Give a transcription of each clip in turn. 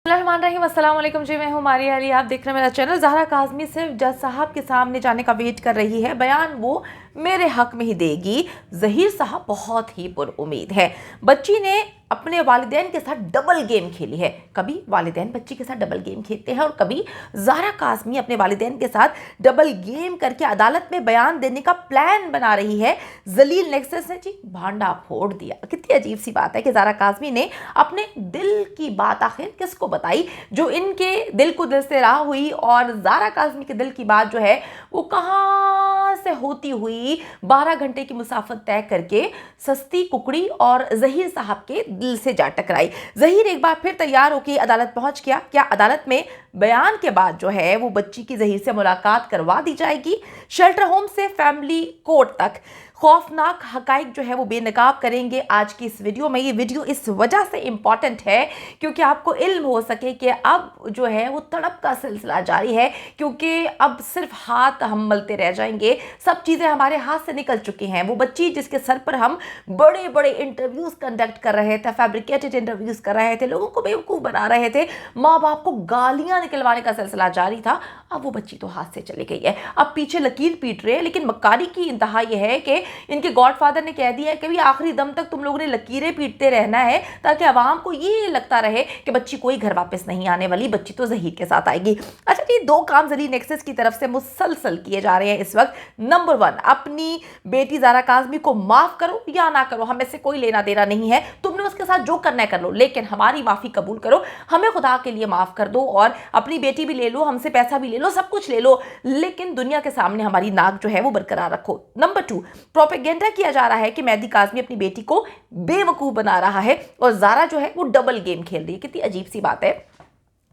बिस्मिल्लाहिर्रहमानिर्रहीम, अस्सलाम वालेकुम जी। मैं हूँ मारिया अली, आप देख रहे हैं मेरा चैनल। ज़हरा काज़मी सिर्फ जज साहब के सामने जाने का वेट कर रही है, बयान वो मेरे हक में ही देगी। ज़हीर साहब बहुत ही पुरउम्मीद है। बच्ची ने अपने वालिदैन के साथ डबल गेम खेली है। कभी वालिदैन बच्ची के साथ डबल गेम खेलते हैं और कभी ज़हरा काज़मी अपने वालिदैन के साथ डबल गेम करके अदालत में बयान देने का प्लान बना रही है। जलील नेक्सस ने जी भांडा फोड़ दिया। कितनी अजीब सी बात है कि ज़हरा काज़मी ने अपने दिल की बात आखिर किसको बताई, जो इनके दिल को दिल से रहा हुई। और ज़हरा काज़मी के दिल की बात जो है वो कहाँ से होती हुई 12 घंटे की मुसाफत तय करके सस्ती कुकड़ी और ज़हीर साहब के दिल से जा टकराई। ज़हीर एक बार फिर तैयार होकर अदालत पहुंच गया। क्या अदालत में बयान के बाद जो है वो बच्ची की ज़हीर से मुलाकात करवा दी जाएगी? शेल्टर होम से फैमिली कोर्ट तक खौफनाक हकाइक जो है वो बेनकाब करेंगे आज की इस वीडियो में। ये वीडियो इस वजह से इंपॉर्टेंट है क्योंकि आपको इल्म हो सके कि अब जो है वो तड़प का सिलसिला जारी है, क्योंकि अब सिर्फ हाथ हम मलते रह जाएंगे। सब चीज़ें हमारे हाथ से निकल चुकी हैं। वो बच्ची जिसके सर पर हम बड़े बड़े इंटरव्यूज़ कंडक्ट कर रहे थे, फैब्रिकेटेड इंटरव्यूज़ कर रहे थे, लोगों को बेवकूफ़ बना रहे थे, माँ बाप को गालियाँ निकलवाने का सिलसिला जारी था, अब वो बच्ची तो हाथ से चली गई है। अब पीछे लकीर पीट रहे हैं। लेकिन मक्कारी की इंतहा यह है कि इनके गॉडफादर ने कह दिया है कि भी आखिरी दम तक तुम लोगों ने लकीरें पीटते रहना है ताकि अवाम को ये लगता रहे कि बच्ची कोई घर वापस नहीं आने वाली, बच्ची तो ज़हीर के साथ आएगी। अच्छा जी, दो काम जलील नेक्सस की तरफ से मुसलसल किए जा रहे हैं इस वक्त। नंबर 1, अपनी बेटी ज़हरा काज़मी को माफ करो या ना करो, हमें से कोई लेना देना नहीं है। तुमने उसके साथ जो करना है कर लो, लेकिन हमारी माफ़ी कबूल करो, हमें खुदा के लिए माफ़ कर दो और अपनी बेटी भी ले लो, हमसे पैसा भी ले लो, सब कुछ ले लो, लेकिन दुनिया के सामने हमारी नाक जो है वो बरकरार रखो। नंबर 2, प्रोपेगेंडा किया जा रहा है कि मेहदी काज़मी अपनी बेटी को बेवकूफ़ बना रहा है और ज़हरा जो है वो डबल गेम खेल रही है। कितनी अजीब सी बात है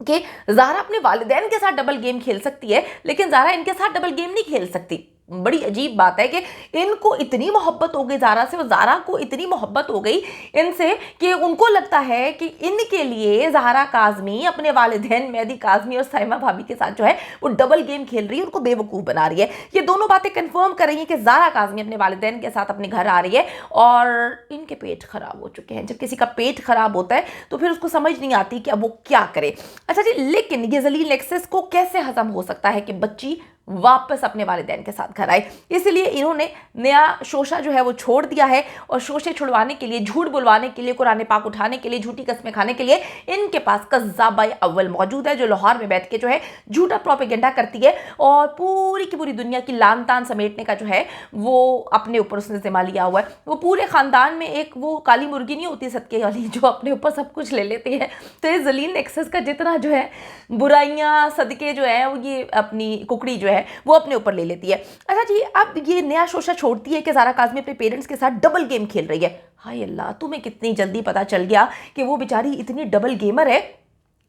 कि ज़हरा अपने वालिदैन के साथ डबल गेम खेल सकती है लेकिन ज़हरा इनके साथ डबल गेम नहीं खेल सकती। बड़ी अजीब बात है कि इनको इतनी मोहब्बत हो गई ज़हरा से, और ज़हरा को इतनी मोहब्बत हो गई इनसे कि उनको लगता है कि इनके लिए ज़हरा काज़मी अपने वालिदैन मेहदी काज़मी और साइमा भाभी के साथ जो है वो डबल गेम खेल रही है, उनको बेवकूफ़ बना रही है। ये दोनों बातें कंफर्म कर रही हैं कि ज़हरा काज़मी अपने वालिदैन के साथ अपने घर आ रही है और इनके पेट खराब हो चुके हैं। जब किसी का पेट खराब होता है तो फिर उसको समझ नहीं आती कि अब वो क्या करे। अच्छा जी, लेकिन ये जलील नेक्सस को कैसे हजम हो सकता है कि बच्ची वापस अपने वालिदैन के साथ घर आए? इसलिए इन्होंने नया शोशा जो है वो छोड़ दिया है और शोशे छुड़वाने के लिए, झूठ बुलवाने के लिए, कुरान पाक उठाने के लिए, झूठी कस्में खाने के लिए इनके पास कज़्ज़ाबा अव्वल मौजूद है, जो लाहौर में बैठ के जो है झूठा प्रोपेगेंडा करती है और पूरी की पूरी दुनिया की लान तान समेटने का जो है वो अपने ऊपर उसने जिम्मा लिया हुआ है। वो पूरे ख़ानदान में एक वो काली मुर्गी नहीं होती सदके वाली जो अपने ऊपर सब कुछ ले लेती है। तो ये जलील नेक्सस का जितना जो है बुराइयाँ सदके जो है वो ये अपनी कुकड़ी जो है वो अपने ऊपर ले लेती है। अच्छा जी, अब ये नया शोशा छोड़ती है कि ज़हरा काज़मी अपने पेरेंट्स के साथ डबल गेम खेल रही है। हाय अल्लाह, तुम्हें कितनी जल्दी पता चल गया कि वो बेचारी इतनी डबल गेमर है।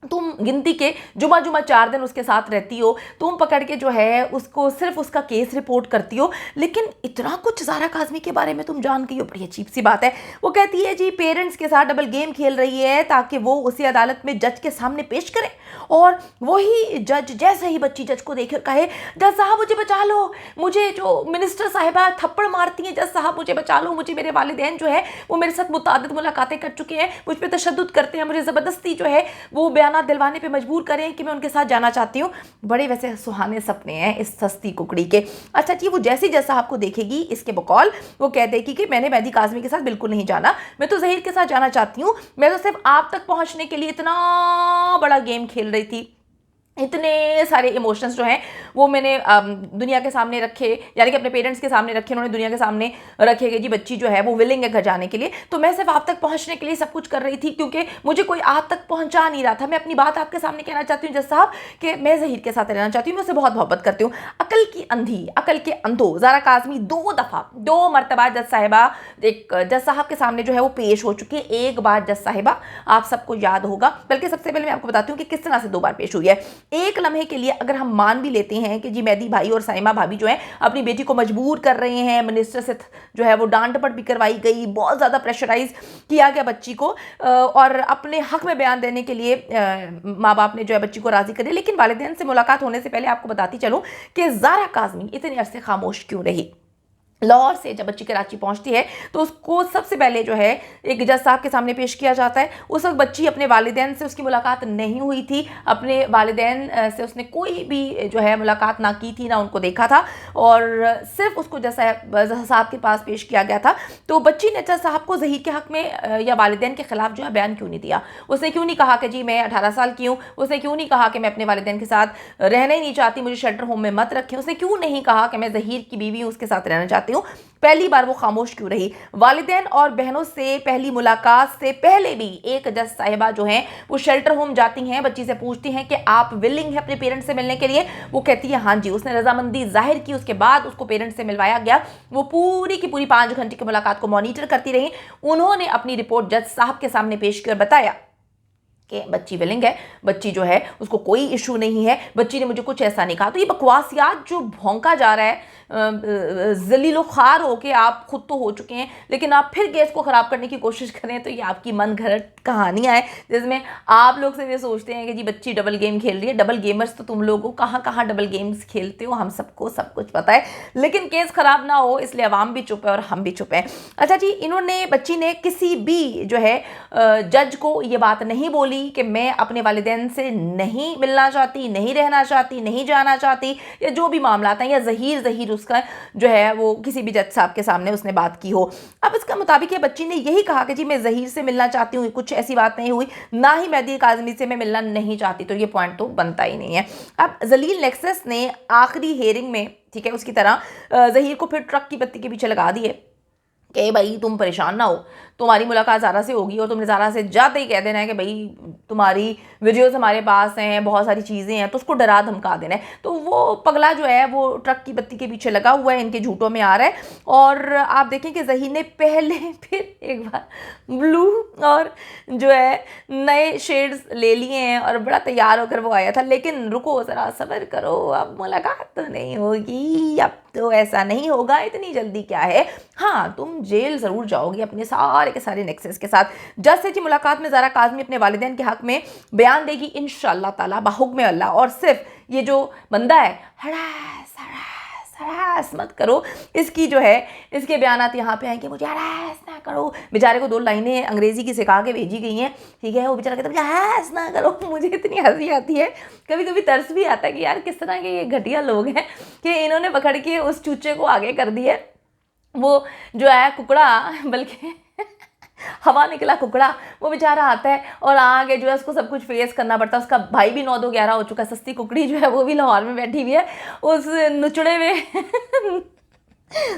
तुम गिनती के जुमा 4 दिन उसके साथ रहती हो, तुम पकड़ के जो है उसको सिर्फ उसका केस रिपोर्ट करती हो, लेकिन इतना कुछ ज़हरा काज़मी के बारे में तुम जान गई हो। बड़ी अजीब सी बात है। वो कहती है जी पेरेंट्स के साथ डबल गेम खेल रही है ताकि वो उसी अदालत में जज के सामने पेश करे और वही जज जैसे ही बच्ची जज को देखे कहे, जज साहब मुझे बचा लो, मुझे जो मिनिस्टर साहिबा थप्पड़ मारती हैं, जज साहब मुझे बचा लो, मुझे मेरे वालिदैन जो है वो मेरे साथ मुतादिद मुलाकातें कर चुके हैं, मुझ पर तशद्दुद करते हैं, मुझे ज़बरदस्ती जो है वो बयाना दिलवाने पे मजबूर करें कि मैं उनके साथ जाना चाहती हूँ। बड़े वैसे सुहाने सपने हैं इस सस्ती कुकड़ी के। अच्छा जी, वो जैसी जज साहब को देखेगी इसके बकौल वो कह देगी कि मैंने मेहदी काज़मी के साथ बिल्कुल नहीं जाना, मैं तो ज़हीर के साथ जाना चाहती हूँ, मैं तो सिर्फ आप तक पहुँचने के लिए इतना बड़ा गेम खेल रही थी, इतने सारे इमोशंस जो हैं वो मैंने दुनिया के सामने रखे, यानी कि अपने पेरेंट्स के सामने रखे, उन्होंने दुनिया के सामने रखे कि जी बच्ची जो है वो विलिंग है घर जाने के लिए, तो मैं सिर्फ आप तक पहुंचने के लिए सब कुछ कर रही थी क्योंकि मुझे कोई आप तक पहुंचा नहीं रहा था। मैं अपनी बात आपके सामने कहना चाहती हूँ जज साहब कि मैं ज़हीर के साथ रहना चाहती हूँ, मैं उससे बहुत मोहब्बत करती हूँ। अकल की अंधी, अकल के अंधो ज़हरा काज़मी 2 मरतबा जज साहिबा एक जज साहब के सामने जो है वो पेश हो चुकी है। एक बार जज साहिबा आप सबको याद होगा, बल्कि सबसे पहले मैं आपको बताती हूँ कि किस तरह से 2 बार पेश हुई है। एक लम्हे के लिए अगर हम मान भी लेते हैं कि जी मेहदी भाई और साइमा भाभी जो है अपनी बेटी को मजबूर कर रहे हैं, मिनिस्टर से जो है वो डांट डपट भी करवाई गई, बहुत ज़्यादा प्रेशराइज किया गया बच्ची को और अपने हक में बयान देने के लिए माँ बाप ने जो है बच्ची को राज़ी कर दिया, लेकिन वालिदैन से मुलाकात होने से पहले आपको बताती चलूँ कि ज़हरा काज़मी इतने अरसे खामोश क्यों रही। लाहौर से जब बच्ची कराची पहुंचती है तो उसको सबसे पहले जो है एक जज साहब के सामने पेश किया जाता है। उस वक्त बच्ची अपने वालिदैन से उसकी मुलाकात नहीं हुई थी, अपने वालिदैन से उसने कोई भी जो है मुलाकात ना की थी, ना उनको देखा था, और सिर्फ उसको जज साहब के पास पेश किया गया था। तो बच्ची ने जज साहब को ज़हीर के हक़ में या वालिदैन के ख़िलाफ़ जो है बयान क्यों नहीं दिया? उसने क्यों नहीं कहा कि जी मैं 18 साल की हूँ? उसने क्यों नहीं कहा कि मैं अपने वालिदैन के साथ रहना ही नहीं चाहती, मुझे शेल्टर होम में मत रखें? उसने क्यों नहीं कहा कि मैं ज़हीर की बीवी हूँ, उसके साथ रहना चाहती हूँ? पहली बार वो खामोश क्यों रही? वालिदैन और बहनों से पहली मुलाकात से पहले भी एक जज साहिबा जो हैं वो शेल्टर होम जाती हैं, बच्ची से पूछती हैं कि आप विलिंग है अपने पेरेंट्स से मिलने के लिए? वो कहती है हाँ जी। उसने रजामंदी जाहिर की, उसके बाद उसको पेरेंट्स से मिलवाया गया। वो पूरी की पूरी 5 घंटे की मुलाकात को मॉनिटर करती रही। उन्होंने अपनी रिपोर्ट जज साहब के सामने पेश की और बताया कि बच्ची विलिंग है, बच्ची जो है उसको कोई इशू नहीं है, बच्ची ने मुझे कुछ ऐसा नहीं कहा। तो ये बकवासियात जो भौंका जा रहा है, जलीलो ख़ार हो के आप खुद तो हो चुके हैं, लेकिन आप फिर केस को ख़राब करने की कोशिश करें तो ये आपकी मन घड़त कहानियाँ हैं, जिसमें आप लोग सिर्फ ये सोचते हैं कि जी बच्ची डबल गेम खेल रही है। डबल गेमर्स तो तुम लोगों कहाँ कहाँ डबल गेम्स खेलते हो, हम सबको सब कुछ पता है, लेकिन केस ख़राब ना हो इसलिए अवाम भी चुप है और हम भी चुप हैं। अच्छा जी, बच्ची ने किसी भी जो है जज को ये बात नहीं बोली कि मैं अपने वालिदैन से नहीं मिलना चाहती, नहीं रहना चाहती, नहीं जाना चाहती, या जो भी मामला था, या ज़हीर उसका जो है वो किसी भी जज साहब के सामने उसने बात की हो। अब इसका मुताबिक ये बच्ची ने यही कहा कि जी मैं ज़हीर से मिलना चाहती हूँ, कुछ ऐसी बात नहीं हुई, ना ही मेहदी काज़मी से मैं मिलना नहीं चाहती, तो ये पॉइंट तो बनता ही नहीं है। अब जलील नेक्सस ने आखिरी हेयरिंग में, ठीक है, उसकी तरह ज़हीर को फिर ट्रक की बत्ती के पीछे लगा दिए कि भाई तुम परेशान ना हो, तुम्हारी मुलाकात ज़ारा से होगी और तुमने ज़ारा से जाते ही कह देना है कि भाई तुम्हारी वीडियोस हमारे पास हैं, बहुत सारी चीज़ें हैं, तो उसको डरा धमका देना है। तो वो पगला जो है वो ट्रक की बत्ती के पीछे लगा हुआ है, इनके झूठों में आ रहा है। और आप देखें कि ज़हीर ने पहले फिर एक बार ब्लू और जो है नए शेड्स ले लिए हैं और बड़ा तैयार होकर वो आया था, लेकिन रुको ज़रा सब्र करो, अब मुलाकात तो नहीं होगी, अब तो ऐसा नहीं होगा, इतनी जल्दी क्या है। हाँ, तुम जेल ज़रूर जाओगी अपने सारे के सारे नेक्सस के साथ। जज से जी मुलाकात में ज़ारा काज़मी अपने वालिदैन के हक़ में बयान देगी इंशाअल्लाह ताला बाहुक्म अल्लाह। और सिर्फ ये जो बंदा है हरास हरास हरास मत करो, इसकी जो है इसके बयानात यहाँ पे हैं कि मुझे हरास ना करो। बेचारे को 2 लाइनें अंग्रेज़ी की सिखा के भेजी गई हैं, ठीक है, वो बेचारा कहता है मुझे हरास ना करो। मुझे इतनी हंसी आती है, कभी कभी तरस भी आता है कि यार किस तरह के ये घटिया लोग हैं कि इन्होंने पकड़ के उस चूचे को आगे कर दिया। वो जो है कुकड़ा, बल्कि हवा निकला कुकड़ा, वो बेचारा आता है और आगे जो है उसको सब कुछ फेस करना पड़ता है। उसका भाई भी 9-2-11 हो चुका है, सस्ती कुकड़ी जो है वो भी लाहौर में बैठी हुई है, उस नुचड़े में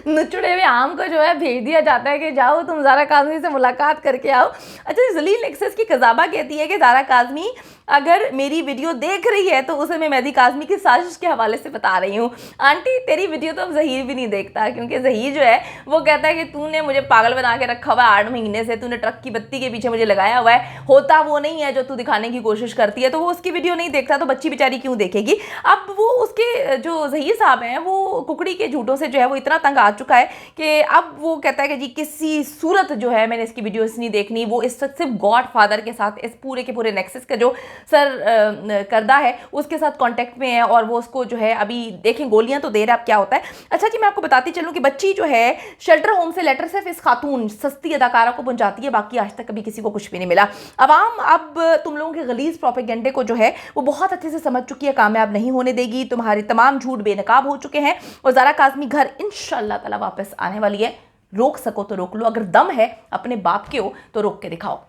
नुचड़े हुए आम को जो है भेज दिया जाता है कि जाओ तुम ज़ारा काज़मी से मुलाकात करके आओ। अच्छा, जलील नेक्सस की कज़ाबा कहती है कि ज़ारा काज़मी अगर मेरी वीडियो देख रही है तो उसे मैं मेहदी काज़मी की साजिश के हवाले से बता रही हूँ। आंटी तेरी वीडियो तो अब ज़हीर भी नहीं देखता, क्योंकि ज़हीर जो है वो कहता है कि तूने मुझे पागल बना के रखा हुआ है 8 महीने से, तूने ट्रक की बत्ती के पीछे मुझे लगाया हुआ है, होता वो नहीं है जो तू दिखाने की कोशिश करती है। तो वो उसकी वीडियो नहीं देखता तो बच्ची बेचारी क्यों देखेगी। अब वो उसके जो ज़हीर साहब हैं वो कुकड़ी के झूठों से जो है वो इतना तंग आ चुका है कि अब वो कहता है कि जी किसी सूरत जो है मैंने इसकी वीडियोस नहीं देखनी। वो इस वक्त सिर्फ गॉड फादर के साथ, इस पूरे के पूरे नेक्सस का जो सर करदा है उसके साथ कांटेक्ट में है, और वो उसको जो है अभी देखें गोलियां तो दे रहा है, अब क्या होता है। अच्छा जी, मैं आपको बताती चलूं कि बच्ची जो है शेल्टर होम से लेटर सिर्फ इस खातून सस्ती अदाकारा को पहुंचाती है, बाकी आज तक कभी किसी को कुछ भी नहीं मिला। अवाम अब तुम लोगों के गलीज प्रोपेगेंडे को जो है वो बहुत अच्छे से समझ चुकी है, कामयाब नहीं होने देगी। तुम्हारे तमाम झूठ बेनकाब हो चुके हैं और ज़ारा काज़मी घर इंशाअल्लाह ताला वापस आने वाली है। रोक सको तो रोक लो, अगर दम है अपने बाप के हो तो रोक के दिखाओ।